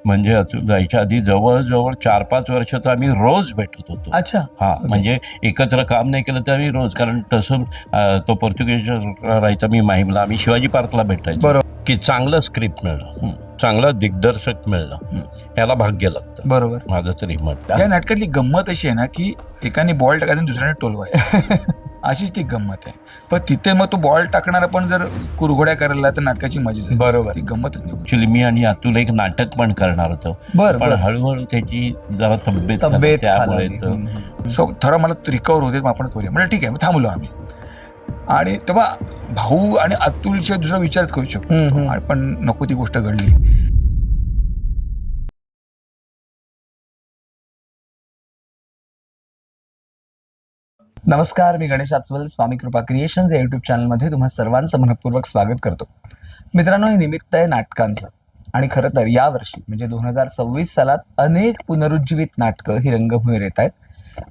म्हणजे जायच्या आधी जवळजवळ 4-5 वर्ष तर आम्ही रोज भेटत होतो. अच्छा. हा म्हणजे एकत्र काम नाही केलं तर आम्ही रोज, कारण तसं तो पोर्तुगीज राहायचा, मी माहीमला, आम्ही शिवाजी पार्कला भेटायचो. बरोबर. की चांगलं स्क्रिप्ट मिळणं, चांगलं दिग्दर्शक मिळणं, ह्याला भाग्य लागतं, बरोबर. माझं तरी मत. या नाटकातली गंमत अशी आहे ना की एकाने बॉल टाकायचा आणि दुसऱ्याने टोलवायचा अशीच ती गंमत आहे. पण तिथे मग तो बॉल टाकणारा पण जर कुरघोड्या करायला तर नाटकाची मजाच आहे. बरोबर. ती गंमतच नाही. ऍक्च्युली मी आणि अतुल एक नाटक पण करणार होतो, बरं, पण बरं. हळूहळू त्याची जरा तब्येत तब्येत त्यामुळे खालावली. सो थोडा मला रिकवर होते, मग आपण करूया म्हणजे ठीक आहे. मग थांबलो आम्ही. आणि तेव्हा भाऊ आणि अतुलशिवाय दुसरा विचारच करू शकतो, पण नको ती गोष्ट घडली. नमस्कार, मी गणेश आचवल, स्वामी कृपा क्रिएशन्स या युट्यूब चॅनलमध्ये तुम्हा सर्वांचं मनपूर्वक स्वागत करतो. मित्रांनो, हे निमित्त आहे नाटकांचं, आणि खरं तर यावर्षी म्हणजे 2026 सालात अनेक पुनरुज्जीवित नाटकं ही रंगभूमीवर येत आहेत.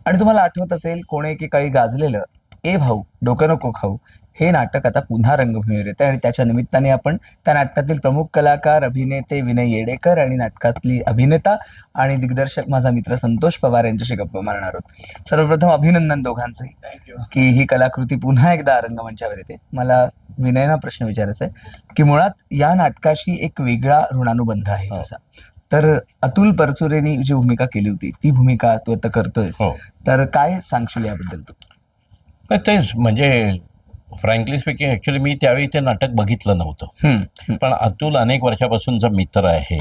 आणि तुम्हाला आठवत असेल, कोण एकेकाळी गाजलेलं ए भाऊ डोकं नको खाऊ हे नाटक आता पुन्हा रंगभूमीवर येतं, आणि त्याच्या निमित्ताने आपण त्या नाटकातील प्रमुख कलाकार, अभिनेते विनय येडेकर आणि नाटकातली अभिनेता आणि दिग्दर्शक माझा मित्र संतोष पवार यांच्याशी गप्पा मारणार आहोत. सर्वप्रथम अभिनंदन दोघांचंही की ही कलाकृती पुन्हा एकदा रंगमंचावर येते. मला विनयना प्रश्न विचारायचा आहे की मुळात या नाटकाशी एक वेगळा ऋणानुबंध आहे तसा. तर अतुल परचुरेंनी जी भूमिका केली होती ती भूमिका तू आता करतोयस, तर काय सांगशील याबद्दल तू? तेच म्हणजे फ्रँकली स्पीकिंग, ऍक्च्युली मी त्यावेळी ते नाटक बघितलं नव्हतं, पण अतुल अनेक वर्षापासूनचा मित्र आहे,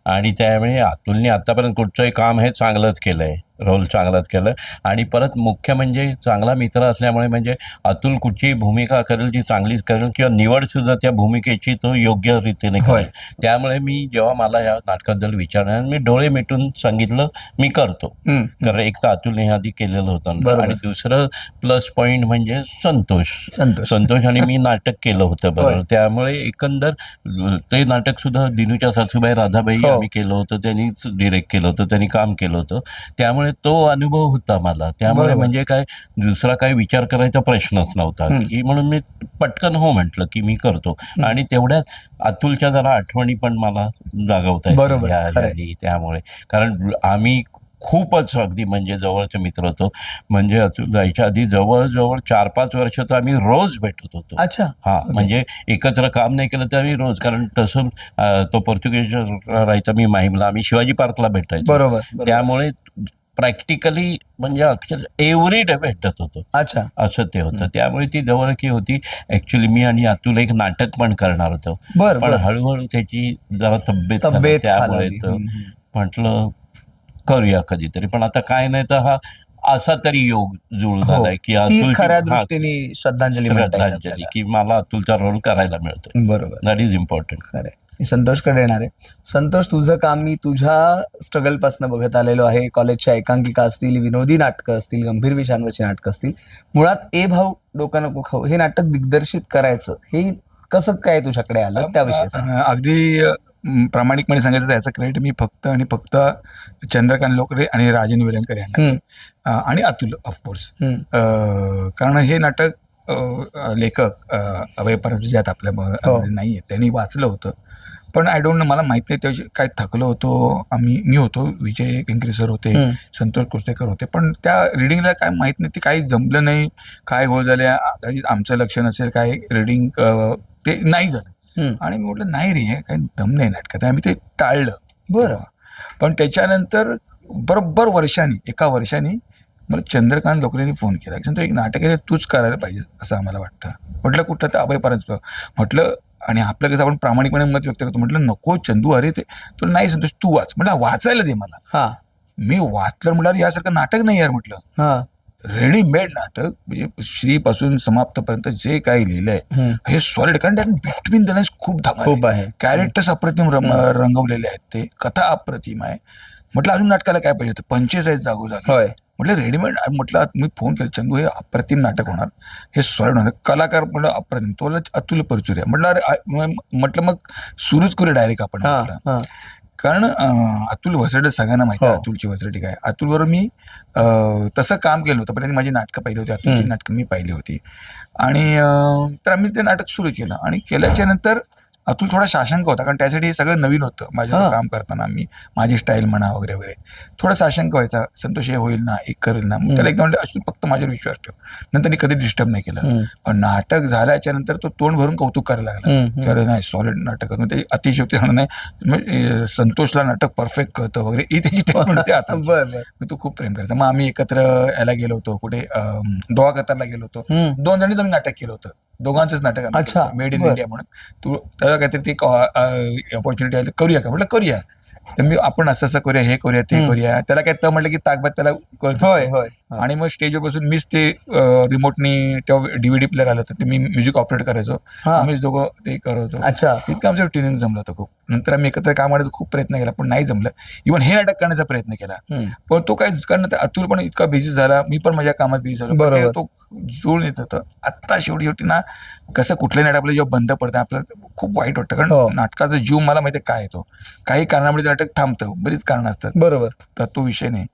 आणि त्यावेळी अतुलने आतापर्यंत कुठचंही काम हे चांगलंच केलंय, रोल चांगलाच केलं. आणि परत मुख्य म्हणजे चांगला मित्र असल्यामुळे म्हणजे अतुल कुठची भूमिका करेल ती चांगलीच करेल, किंवा निवड सुद्धा त्या भूमिकेची तो योग्य रीतीने करेल. त्यामुळे मी जेव्हा मला या नाटकाबद्दल विचारणार, मी डोळे मिटून सांगितलं मी करतो. कारण एक तर अतुलने आधी केलेलं होतं, आणि दुसरं प्लस पॉईंट म्हणजे संतोष आणि मी नाटक केलं होतं बरोबर. त्यामुळे एकंदर ते नाटक सुद्धा दिनूच्या सासूबाई राधाबाई आम्ही केलं होतं, त्यांनीच डिरेक्ट केलं होतं, त्यांनी काम केलं होतं. त्यामुळे तो अनुभव होता मला. त्यामुळे म्हणजे काय दुसरा काही विचार करायचा प्रश्नच नव्हता, की म्हणून मी पटकन हो म्हटलं की मी करतो. आणि तेवढ्यात अतुलच्या जरा आठवणी पण मला जागवता येतात त्यामुळे, कारण आम्ही खूपच अगदी म्हणजे जवळचे मित्र होतो. म्हणजे जायच्या आधी जवळजवळ 4-5 वर्ष तर आम्ही रोज भेटत होतो. अच्छा. हा म्हणजे एकत्र काम नाही केलं तर आम्ही रोज, कारण तसं तो पोर्तुगीज राहायचा, मी माहीमला, आम्ही शिवाजी पार्कला भेटायचो. बरोबर. त्यामुळे प्रॅक्टिकली म्हणजे अक्षर एव्हरी डे भेटत होतो. अच्छा. असं ते होतं. त्यामुळे ती जवळकी होती. ऍक्च्युली मी आणि अतुल एक नाटक पण करणार होतो, पण हळूहळू त्याची जरा तब्येत त्यामुळे म्हटलं करूया कधीतरी. पण आता काय नाही तर हा असा तरी योग जुळून आलाय की खऱ्या दृष्टीने श्रद्धांजली की मला अतुलचा रोल करायला मिळतोय. बरोबर. That is important. खरं. संतोषकडे येणार आहे. संतोष, तुझं काम मी तुझ्या स्ट्रगल पासून बघत आलेलो आहे. कॉलेजच्या एकांकिका असतील, विनोदी नाटकं असतील, गंभीर विषयांवरची नाटकं असतील. मुळात ए भाऊ डोकं नको खाऊ हे नाटक दिग्दर्शित करायचं हे कसं काय तुझ्याकडे आलं त्याविषयी? अगदी प्रामाणिकपणे सांगायचं तर याचं क्रेडिट मी फक्त आणि फक्त चंद्रकांत लोकरे आणि राजन वेलणकर यांना आणि अतुल ऑफकोर्स. कारण हे नाटक लेखक अभय परंतु आपल्या नाही आहे, त्यांनी वाचलं होतं. पण आय डोंट नो, मला माहित नाही त्याविषयी काय थकलो होतो मी होतो, विजय केंकरे सर होते, संतोष कुर्तेकर होते, पण त्या रिडिंगला काय माहित नाही, ते काही जमलं नाही, काय हो झाले, आमचं लक्ष नसेल, काय रिडिंग ते नाही झालं. आणि मी म्हटलं नाही रे, काही दम नाही नाटकात, आम्ही ते टाळलं. बरं. पण त्याच्यानंतर बरोबर एका वर्षाने मला चंद्रकांत लोकरेंनी फोन केला की एक नाटक आहे तूच करायला पाहिजे असं आम्हाला वाटतं. म्हटलं कुठलं? तर अभय परंतु म्हटलं. आणि आपलं कसं आपण प्रामाणिकपणे मत व्यक्त करतो. म्हटलं नको चंदू, अरे ते तुला नाही संतोष, तू वाच. म्हटलं वाचायला दे मला. मी वाचलं. म्हटलं यासारखं नाटक नाही यार, म्हटलं रेडीमेड नाटक म्हणजे श्रीपासून समाप्तपर्यंत जे काही लिहिलंय हे सॉलिड. कारण त्यात बिटवीन द लाईन्स खूप धमाल आहे, कॅरेक्टर्स अप्रतिम रंगवलेले आहेत, ते कथा अप्रतिम आहे. म्हटलं अजून नाटकाला काय पाहिजे होतं, 45 आहेत जागोजागी. म्हटलं रेडीमेड. म्हटलं मी फोन केला, चंदू हे अप्रतिम नाटक होणार, हे सॉलिड होणार, कलाकार म्हटलं अप्रतिम, तो अतुल परचुरे. म्हटलं अरे म्हटलं मग सुरूच करू डायरेक्ट आपण. म्हटलं कारण अतुल वसरडे सगळ्यांना माहिती आहे अतुलची वसरडी काय. अतुल बरोबर मी तसं काम केलं होतं, पण त्यांनी माझी नाटकं पाहिली होती, अतुलची नाटकं मी पाहिली होती. आणि तर आम्ही ते नाटक सुरू केलं. आणि केल्याच्या नंतर अतुल थोडा साशंक होता, कारण त्यासाठी हे सगळं नवीन होतं माझ्या काम करताना. मी माझी स्टाईल म्हणा वगैरे वगैरे थोडा साशंक व्हायचा, संतोष हे होईल ना, एक करेल ना. त्याला एकदा म्हणलं अतुल फक्त माझ्यावर विश्वास ठेव. नंतर कधी डिस्टर्ब नाही केलं. पण नाटक झाल्याच्या नंतर तो तोंड भरून कौतुक करायला लागला की अरे नाही सॉलिड नाटक करतो. ते अतिशयोक्ती नाही, संतोषला नाटक परफेक्ट करतं वगैरे ही त्याची ट्रीटमेंट होती. आता तो खूप प्रेम करायचा. मग आम्ही एकत्र याला गेलो होतो, कुठे दोहा कतारला गेलो होतो. 2 जणी आम्ही नाटक केलं होतं, दोघांचंच नाटक, मेड इन इंडिया म्हणून. तू त्याला काहीतरी ती अपॉर्च्युनिटी आली, करूया का म्हटलं करूया. तर मी आपण असं करूया, हे करूया, ते करूया. त्याला काय तर म्हटलं की ताकबाद त्याला कळत. आणि मग स्टेजवर बसून मीच ते रिमोटनी तेव्हा DVD प्लेअर आलं होतं, ते मी म्युझिक ऑपरेट करायचो, आम्हीच दोघं ते करतो. तितकं आमचं ट्युनिंग जमलं होतं खूप. नंतर आम्ही एकत्र काम करायचा खूप प्रयत्न केला, पण नाही जमलं. इव्हन हे नाटक करण्याचा प्रयत्न केला, पण तो काय, कारण अतुल पण इतका बिझी झाला, मी पण माझ्या कामात बिझी झालो, तो जुळून येत होतं. आत्ता शेवटी ना कसं कुठल्या नाटक आपलं जेव्हा बंद पडतं आपल्याला खूप वाईट वाटतं, कारण नाटकाचा जीव मला माहिती काय येतो. काही कारणामुळे ते नाटक थांबतं, बरीच कारणं असतात. बरोबर, तर तो विषय नाही.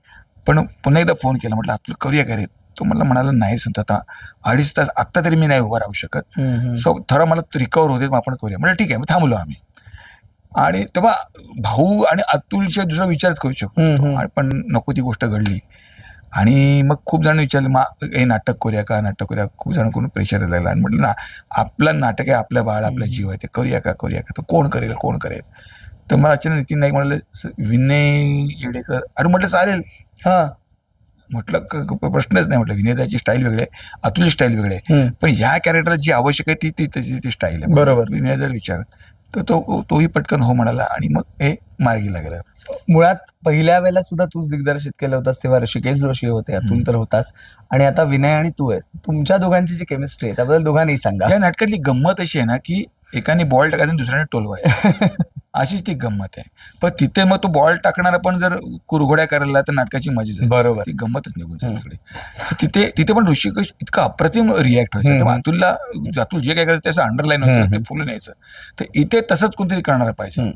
पण पुन्हा एकदा फोन केला, म्हटलं अतुल करूया का रे. तो मला म्हणाला नाही समजा आता 2.5 तास आत्ता तरी मी नाही उभा राहू शकत, सो थोडा मला रिकवर होते, मग आपण करूया. म्हणजे ठीक आहे, मग थांबलो आम्ही. आणि तेव्हा भाऊ आणि अतुलच्या दुसरा विचारच करू शकतो, पण नको ती गोष्ट घडली. आणि मग खूप जण विचारले, मग हे नाटक करूया का, नाटक करूया. खूप जण कोण प्रेशर यायला. आणि म्हटलं ना, आपलं नाटक आहे, आपलं बाळ, आपला जीव आहे, ते करूया का तर कोण करेल. तर मला अचानक नितीन नाईक म्हणाले, विनय येडेकर. अरे म्हटलं चालेल. म्हटलं प्रश्नच नाही. म्हटलं विनयदाची स्टाईल वेगळी आहे, अतुलची स्टाईल वेगळी आहे, पण ह्या कॅरेक्टरला जी आवश्यक आहे ती त्याची ती स्टाईल आहे. बरोबर, विनयदा विचार. तर तोही पटकन हो म्हणाला आणि मग हे मार्गी लागलं. मुळात पहिल्या वेळेला सुद्धा तूच दिग्दर्शित केलं होतास, तेव्हा ऋषिकेश जोशी होते, अतुल तर होताच, आणि आता विनय आणि तू आहेस. तुमच्या दोघांची जी केमिस्ट्री आहे त्याबद्दल दोघांनी सांगा. या नाटकातली गंमत अशी आहे ना की एकाने बॉल टाकायचा आणि दुसऱ्याने टोलवायचा, अशीच ती गंमत आहे. पण तिथे मग तो बॉल टाकणारा पण जर कुरघोड्या करायला तर नाटकाची मजाच आहे. बरोबर, ती गंमतच निघून जाते तिकडे. तिथे पण ऋषिकेश इतका अप्रतिम रिॲक्ट व्हायचा. तेव्हा अतुल जे काय करायचं त्याचं अंडरलाईन व्हायचं, ते फुलं न्यायचं. तर इथे तसंच कोणतरी करणारा पाहिजे.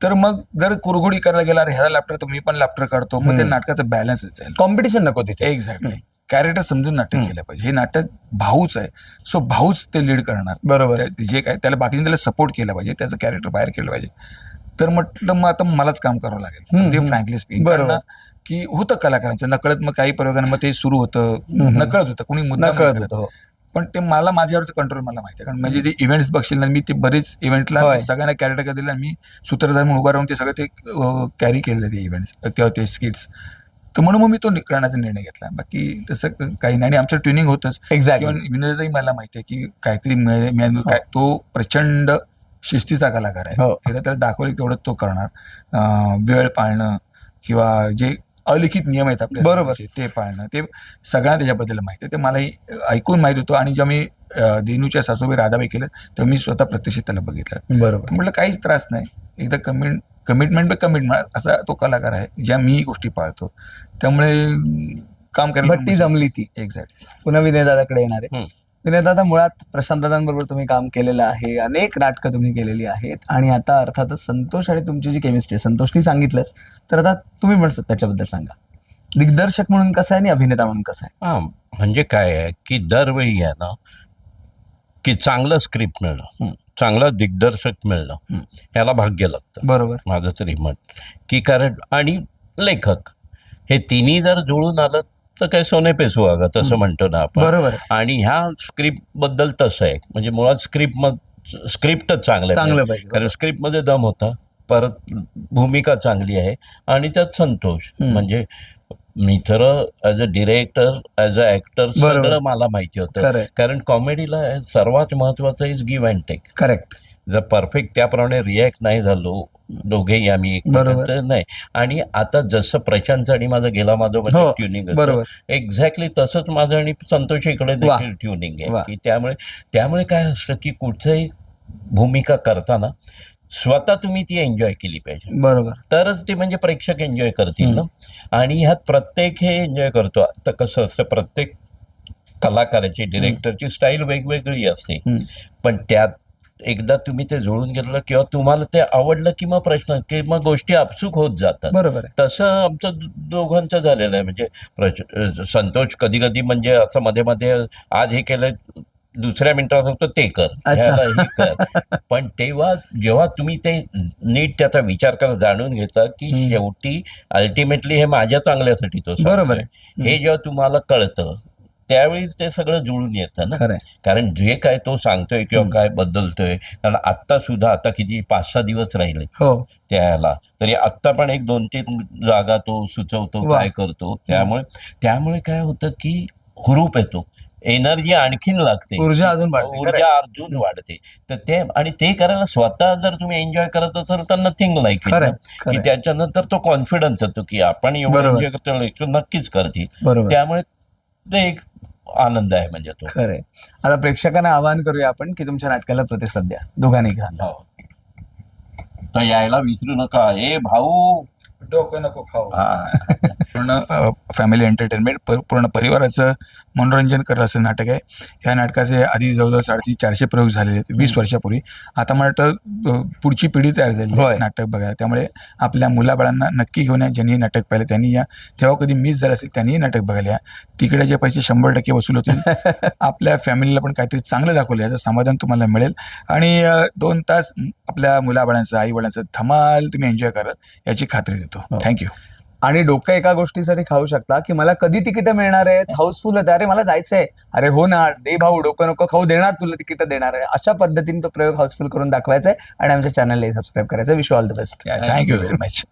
तर मग जर कुरघोडी करायला गेला, अरे ह्याला लाफ्टर तर मी पण लाफ्टर काढतो, मग ते नाटकाचा बॅलन्सच आहे. कॉम्पिटिशन नको तिथे. एक्झॅक्टली. कॅरेक्टर समजून नाटक केलं पाहिजे. हे नाटक भाऊच आहे, सो भाऊच ते लीड करणार. बरोबर, जे काय त्याला बाकीने त्याला सपोर्ट केला पाहिजे, त्याचं कॅरेक्टर बाहेर केलं पाहिजे. तर म्हटलं मग आता मलाच काम करावं लागेल, फ्रँकली स्पीकिंग. बरोबर, की होतं कलाकारांचं नकळत, मग काही प्रयोगांना मग ते सुरू होतं, नकळत होतं, कोणी मुद्दा कळत होतं. पण ते मला माझ्यावरचं कंट्रोल मला माहिती आहे, कारण म्हणजे जे इव्हेंट्स बघशील ना, मी ते बरेच इव्हेंटला सगळ्यांना कॅरेक्टर दिलं आणि मी सूत्रधार म्हणून उभा राहून ते सगळं ते कॅरी केलेलं ते इव्हेंट्स किंवा ते स्किट्स. तर म्हणून मग मी तो करण्याचा निर्णय घेतला. बाकी तसं काही नाही. आणि आमचं ट्रेनिंग होतंच. विनोदाही मला माहिती आहे की काहीतरी काय, तो प्रचंड शिस्तीचा कलाकार आहे. एकदा त्याला दाखवलं तेवढं तो करणार. वेळ पाळणं किंवा जे अलिखित नियम आहेत आपले, बरोबर, ते पाळणं, ते सगळ्यांना त्याच्याबद्दल माहिती आहे. ते मलाही ऐकून माहित होतं. आणि जेव्हा मी देनूच्या सासूबाई राधाबाई केलं तेव्हा मी स्वतः प्रत्यक्षित त्याला बघितलं. बरोबर, म्हटलं काहीच त्रास नाही. एकदा कमिटमेंट असा तो कलाकार आहे, ज्या मी गोष्टी पाळतो. त्यामुळे काम करायला जमली ती. एक्झॅक्टली. पुन्हा विनय दादाकडे येणार आहे. विनय दादा, मुळात प्रशांत दादांबरोबर तुम्ही काम केलेलं आहे, अनेक नाटकं तुम्ही केलेली आहेत, आणि आता अर्थातच संतोष आणि तुमची जी केमिस्ट्री आहे, संतोषनी सांगितलंच, तर आता तुम्ही म्हणतात त्याच्याबद्दल सांगा. दिग्दर्शक म्हणून कसं आहे आणि अभिनेता म्हणून कसं आहे? म्हणजे काय आहे की दरवेळी आहे ना की चांगलं स्क्रिप्ट मिळणं, चांगलं दिग्दर्शक मिळणं, ह्याला भाग्य लागतं. बरोबर, माझं तरी मत की, कारण आणि लेखक हे तिन्ही जर जुळून आलं तर काय सोने पे सुहागा तसं म्हणतो ना आपण. बरोबर. आणि ह्या स्क्रिप्ट बद्दल तसं आहे, म्हणजे मुळात स्क्रिप्टच चांगलं पाहिजे, कारण स्क्रिप्टमध्ये दम होता, परत भूमिका चांगली आहे, आणि त्यात संतोष. म्हणजे मी तर as a director, as a actor सगळं मला माहिती होतं, कारण कॉमेडीला सर्वात महत्वाचं is give and take. Correct. जर परफेक्ट त्याप्रमाणे रिॲक्ट नाही झालो दोघेही आम्ही एकमेकांचं नाही. आणि आता जसं प्रशांत आणि माझं गेला माधवमध्ये ट्युनिंग होतं, एक्झॅक्टली तसंच माझं आणि संतोष इकडे देखील ट्युनिंग आहे. की त्यामुळे काय असतं की कुठचंही भूमिका करताना स्वतः तुम्ही ती एन्जॉय केली पाहिजे. बरोबर, तरच ती म्हणजे प्रेक्षक एन्जॉय करतील ना. आणि ह्यात प्रत्येक हे एन्जॉय करतो. आता कसं असतं, प्रत्येक कलाकाराची, डिरेक्टरची स्टाईल वेगवेगळी असते, पण त्यात एकदा तुम्ही ते जुळून गेलं किंवा तुम्हाला ते आवडलं की मग प्रश्न की मग गोष्टी आपसूक होत जातात. बरोबर, तसं आमचं दोघांचं झालेलं आहे. म्हणजे संतोष कधी कधी म्हणजे असं मध्ये मध्ये आज हे केलं दुसऱ्या मिनिटावर सांगतो ते कर, अच्छा. ह्याला हे कर. पण तेव्हा जेव्हा तुम्ही ते नीट त्याचा विचार करा, जाणून घेता की शेवटी अल्टिमेटली हे माझ्या चांगल्यासाठी तो सांगतोय. बरोबर आहे. हे जेव्हा तुम्हाला कळतं त्यावेळीच ते सगळं जुळून येतं ना. खरंय. कारण जे काय तो सांगतोय किंवा काय बदलतोय, कारण आत्ता सुद्धा आता किती 5-6 दिवस राहिले हो. त्याला, तरी आत्ता पण एक 2-3 जागा तो सुचवतो, वा. काय करतो. त्यामुळे काय होतं की हुरूप येतो, एनर्जी आणखीन लागते, ऊर्जा अजून वाढते. ऊर्जा अजून वाढते. तर ते करायला स्वतः जर तुम्ही एन्जॉय करत असाल तर नथिंग लाईक खरंय, की खरंय. त्याच्यानंतर तो कॉन्फिडन्स येतो की आपण एवढं बरोबर. एन्जॉय करतो, नक्कीच करतील. बरोबर. त्यामुळे ते एक आनंद आहे म्हणजे तो. खरंय. आता प्रेक्षकांना आवाहन करूया आपण की तुमच्या नाटकाला प्रतिसाद द्या, दोघांनी घाला. हो. तर यायला विसरू नका. ए भाऊ, डोकं नको खाऊ. हा. पूर्ण फॅमिली एंटरटेनमेंट, पूर्ण परिवाराचं मनोरंजन करत असं नाटक आहे. या नाटकाचे आधी जवळजवळ 350-400 प्रयोग झालेले आहेत 20 वर्षापूर्वी. आता मला वाटतं पुढची पिढी तयार झाली होय. आहे नाटक बघायला. त्यामुळे आपल्या मुलाबाळांना नक्की घेऊन या. ज्यांनी हे नाटक पाहिलं त्यांनी या. तेव्हा कधी मिस झालं असेल त्यांनीही नाटक बघायला या. तिकडे जे पैसे 100% वसूल होतील. आपल्या फॅमिलीला पण काहीतरी चांगलं दाखवलं याचं समाधान तुम्हाला मिळेल. आणि 2 तास आपल्या मुलाबाळांचं, आई वडिलांचं धमाल तुम्ही एन्जॉय कराल याची खात्री देतो. थँक्यू. आणि डोकं एका गोष्टीसाठी खाऊ शकता की मला कधी तिकीट मिळणार आहेत, हाऊसफुल होते, अरे मला जायचंय, अरे हो ना, दे भाऊ, डोकं नको खाऊ, देणार तुला तिकीट देणार आहे. अशा पद्धतीने तो प्रयोग हाऊसफुल करून दाखवायचा आहे आणि आमच्या चॅनलला सबस्क्राईब करायचं. Wish you all the best. Thank you very much.